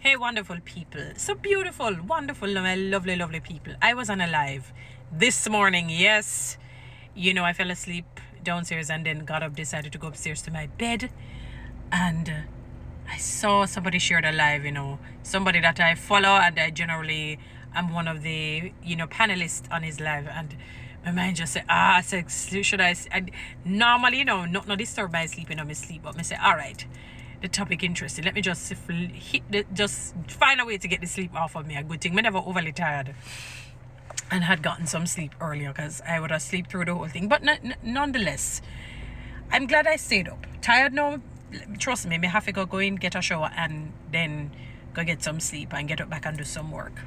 Hey, wonderful people. So beautiful, wonderful, my lovely, lovely people. I was on a live this morning. Yes, I fell asleep downstairs and then got up, decided to go upstairs to my bed. And I saw somebody shared a live, somebody that I follow, and I generally am one of the, panelists on his live. And my mind just said, I said, should I? And normally, not disturb my sleep, my sleep, but I say, all right. The topic interesting. Let me just just find a way to get the sleep off of me. A good thing. I never overly tired and had gotten some sleep earlier because I would have slept through the whole thing. But nonetheless, I'm glad I stayed up. Tired now. Trust me, I have to go in, get a shower, and then go get some sleep and get up back and do some work.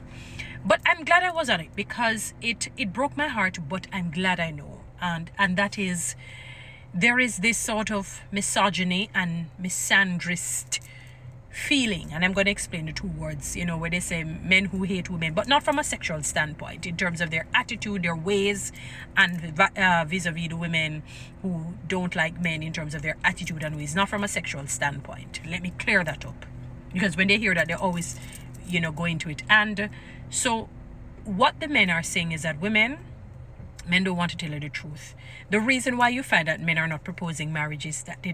But I'm glad I was on it because it broke my heart. But I'm glad I know, and that is. There is this sort of misogyny and misandrist feeling, and I'm going to explain the two words, where they say men who hate women, but not from a sexual standpoint, in terms of their attitude, their ways, and vis-a-vis the women who don't like men in terms of their attitude and ways, not from a sexual standpoint. Let me clear that up, because when they hear that, they always, go into it. And so what the men are saying is that men don't want to tell you the truth. The reason why you find that men are not proposing marriage is that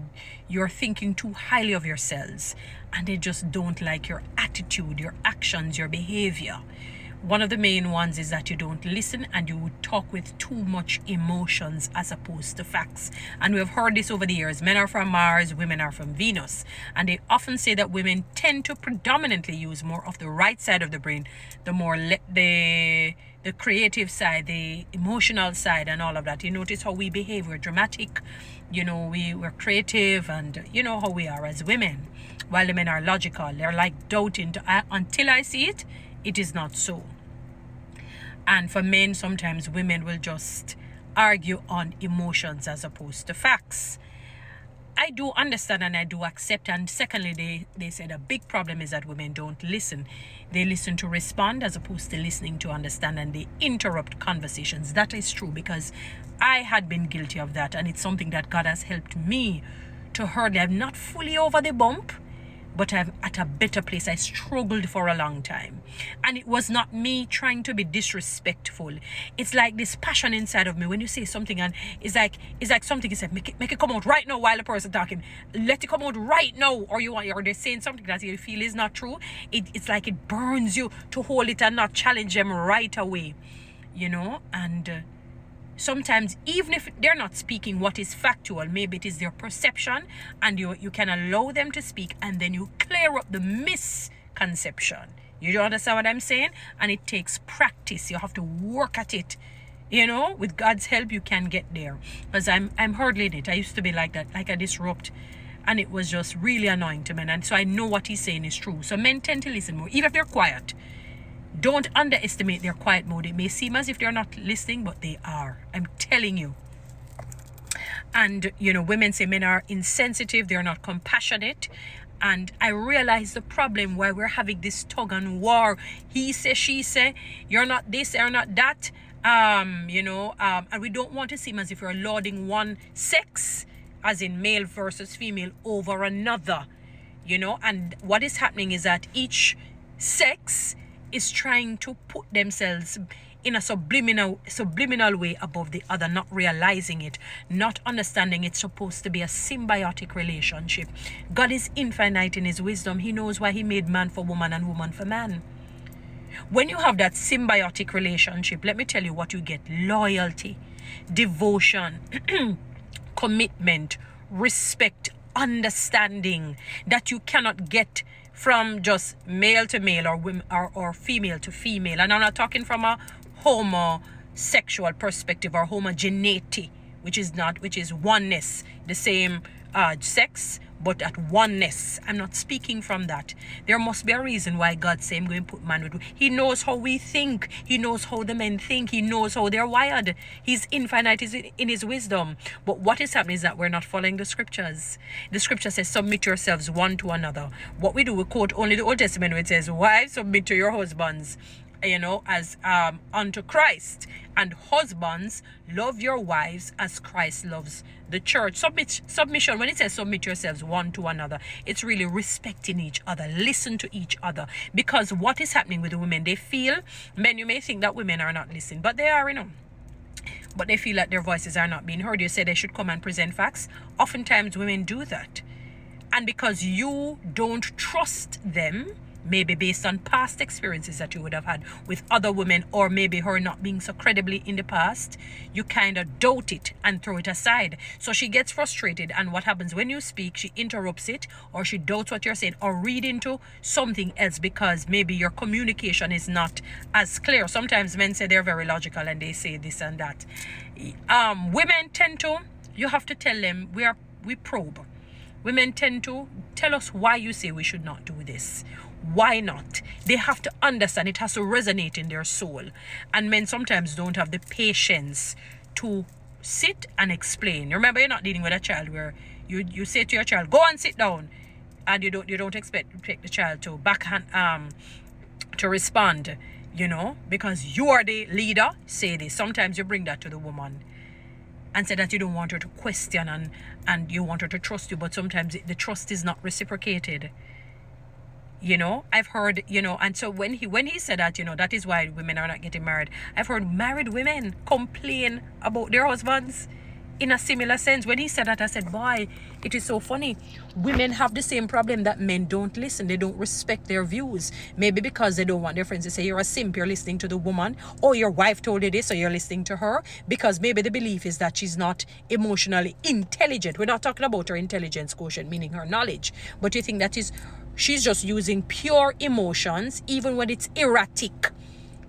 you're thinking too highly of yourselves and they just don't like your attitude, your actions, your behavior. One of the main ones is that you don't listen and you talk with too much emotions as opposed to facts. And we have heard this over the years. Men are from Mars, women are from Venus. And they often say that women tend to predominantly use more of the right side of the brain, the more the creative side, the emotional side, and all of that. You notice how we behave. We're dramatic, we're creative, and how we are as women. While the men are logical, they're like doubting until I see it, it is not so. And for men, sometimes women will just argue on emotions as opposed to facts. I do understand and I do accept. And secondly, they said a big problem is that women don't listen. They listen to respond as opposed to listening to understand, and they interrupt conversations. That is true, because I had been guilty of that, and it's something that God has helped me to hurdle. I'm not fully over the bump, but I'm at a better place. I struggled for a long time. And it was not me trying to be disrespectful. It's like this passion inside of me. When you say something and it's like something is said, make it come out right now while the person talking. Let it come out right now. Or they're saying something that you feel is not true. It's like it burns you to hold it and not challenge them right away. And sometimes, even if they're not speaking what is factual, maybe it is their perception, and you can allow them to speak, and then you clear up the misconception. You don't understand what I'm saying? And it takes practice. You have to work at it. With God's help, you can get there. Because I'm hurdling it. I used to be like that, like a disrupt. And it was just really annoying to men. And so I know what he's saying is true. So men tend to listen more, even if they're quiet. Don't underestimate their quiet mode. It may seem as if they're not listening, but they are. I'm telling you. And, women say men are insensitive. They're not compassionate. And I realize the problem why we're having this tug and war. He say, she say, you're not this, you're not that. And we don't want to seem as if we're lauding one sex, as in male versus female, over another. And what is happening is that each sex is trying to put themselves in a subliminal way above the other, not realizing it, not understanding it's supposed to be a symbiotic relationship. God is infinite in his wisdom. He knows why he made man for woman and woman for man. When you have that symbiotic relationship, let me tell you what you get: loyalty, devotion, commitment, respect, understanding that you cannot get from just male to male or women or female to female. And I'm not talking from a homosexual perspective or homogeneity, which is oneness, the same sex, but at oneness. I'm not speaking from that. There must be a reason why God said, I'm going to put man with you. He knows how we think. He knows how the men think. He knows how they're wired. He's infinite in his wisdom. But what is happening is that we're not following the scriptures. The scripture says, submit yourselves one to another. What we do, we quote only the Old Testament, where it says, wives, submit to your husbands. as unto Christ. And husbands, love your wives as Christ loves the church. Submission, when it says submit yourselves one to another, it's really respecting each other, listen to each other. Because what is happening with the women, they feel, men, you may think that women are not listening, but they are, but they feel that their voices are not being heard. You say they should come and present facts. Oftentimes women do that. And because you don't trust them, maybe based on past experiences that you would have had with other women, or maybe her not being so credibly in the past, you kind of doubt it and throw it aside. So she gets frustrated, and what happens when you speak, she interrupts it, or she doubts what you're saying, or read into something else because maybe your communication is not as clear. Sometimes men say they're very logical and they say this and that. Women tend to, you have to tell them, we probe. Women tend to tell us why you say we should not do this. Why not? They have to understand. It has to resonate in their soul. And men sometimes don't have the patience to sit and explain. Remember, you're not dealing with a child where you say to your child, go and sit down. And you don't expect the child to backhand to respond, because you are the leader. Say this. Sometimes you bring that to the woman and say that you don't want her to question and you want her to trust you, but sometimes the trust is not reciprocated. I've heard, and so when he said that, that is why women are not getting married. I've heard married women complain about their husbands in a similar sense. When he said that, I said, boy, it is so funny. Women have the same problem, that men don't listen. They don't respect their views. Maybe because they don't want their friends to say, you're a simp, you're listening to the woman. Or your wife told you this, so you're listening to her. Because maybe the belief is that she's not emotionally intelligent. We're not talking about her intelligence quotient, meaning her knowledge. But you think that she's just using pure emotions, even when it's erratic,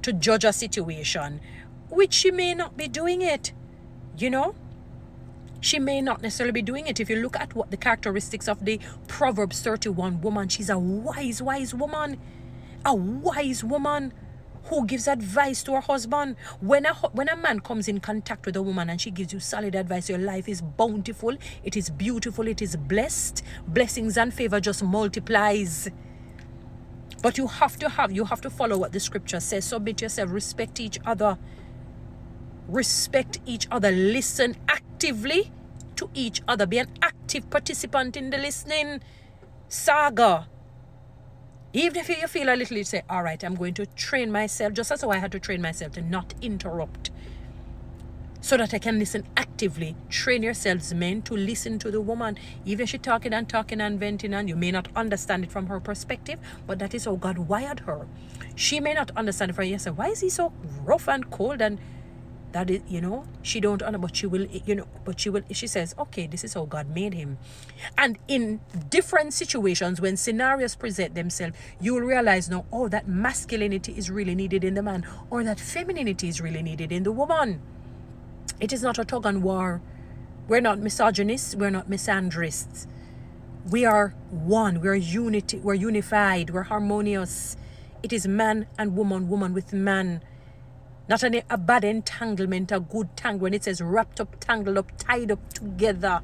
to judge a situation, which she may not be doing it, She may not necessarily be doing it. If you look at what the characteristics of the Proverbs 31 woman, she's a wise woman. A wise woman who gives advice to her husband. When a man comes in contact with a woman and she gives you solid advice, your life is bountiful, it is beautiful, it is blessed. Blessings and favor just multiplies. But you have to follow what the scripture says. Submit yourself, respect each other. Respect each other. Listen actively to each other. Be an active participant in the listening saga. Even if you feel a little, you say, all right, I'm going to train myself, just as how I had to train myself to not interrupt, so that I can listen actively. Train yourselves, men, to listen to the woman. Even if she's talking and venting, and you may not understand it from her perspective, but that is how God wired her. She may not understand it from you. Say, why is he so rough and cold? And that is, she don't understand, but she will, she says, okay, this is how God made him. And in different situations, when scenarios present themselves, you will realize now, oh, that masculinity is really needed in the man, or that femininity is really needed in the woman. It is not a tug and war. We're not misogynists, we're not misandrists. We are one, we're unity, we're unified, we're harmonious. It is man and woman, woman with man. Not a bad entanglement, a good tangle. When it says wrapped up, tangled up, tied up together.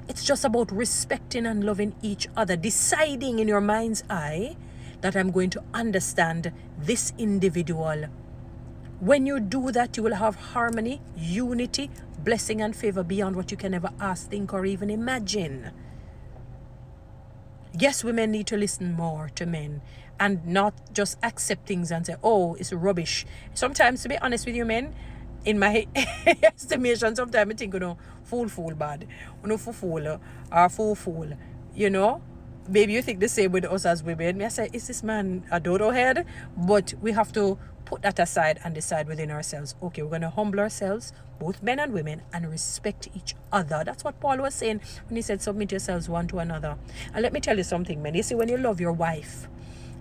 It's just about respecting and loving each other. Deciding in your mind's eye that I'm going to understand this individual. When you do that, you will have harmony, unity, blessing and favor beyond what you can ever ask, think, or even imagine. Yes, women need to listen more to men and not just accept things and say, oh, it's rubbish. Sometimes, to be honest with you, men, in my estimation, sometimes I think, fool bad. Fool. Maybe you think the same with us as women. I say, is this man a dodo head? But we have to put that aside and decide within ourselves, okay, we're going to humble ourselves, both men and women, and respect each other. That's what Paul was saying when he said, submit yourselves one to another. And let me tell you something, men. You see, when you love your wife,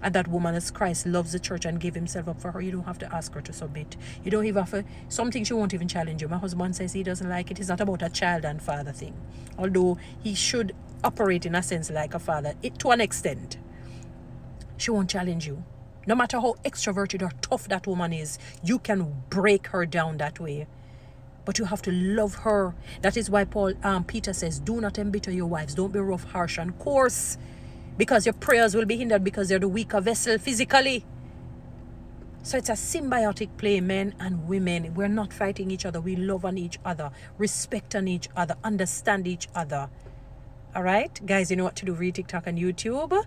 and that woman as Christ loves the church and gave himself up for her, you don't have to ask her to submit. You don't even have to, something she won't even challenge you. My husband says he doesn't like it. It's not about a child and father thing. Although he should operate in a sense like a father, to an extent. She won't challenge you. No matter how extroverted or tough that woman is, you can break her down that way. But you have to love her. That is why Peter says, do not embitter your wives. Don't be rough, harsh, and coarse. Because your prayers will be hindered because they're the weaker vessel physically. So it's a symbiotic play, men and women. We're not fighting each other. We love on each other, respect on each other, understand each other. All right, guys, you know what to do. Read TikTok and YouTube.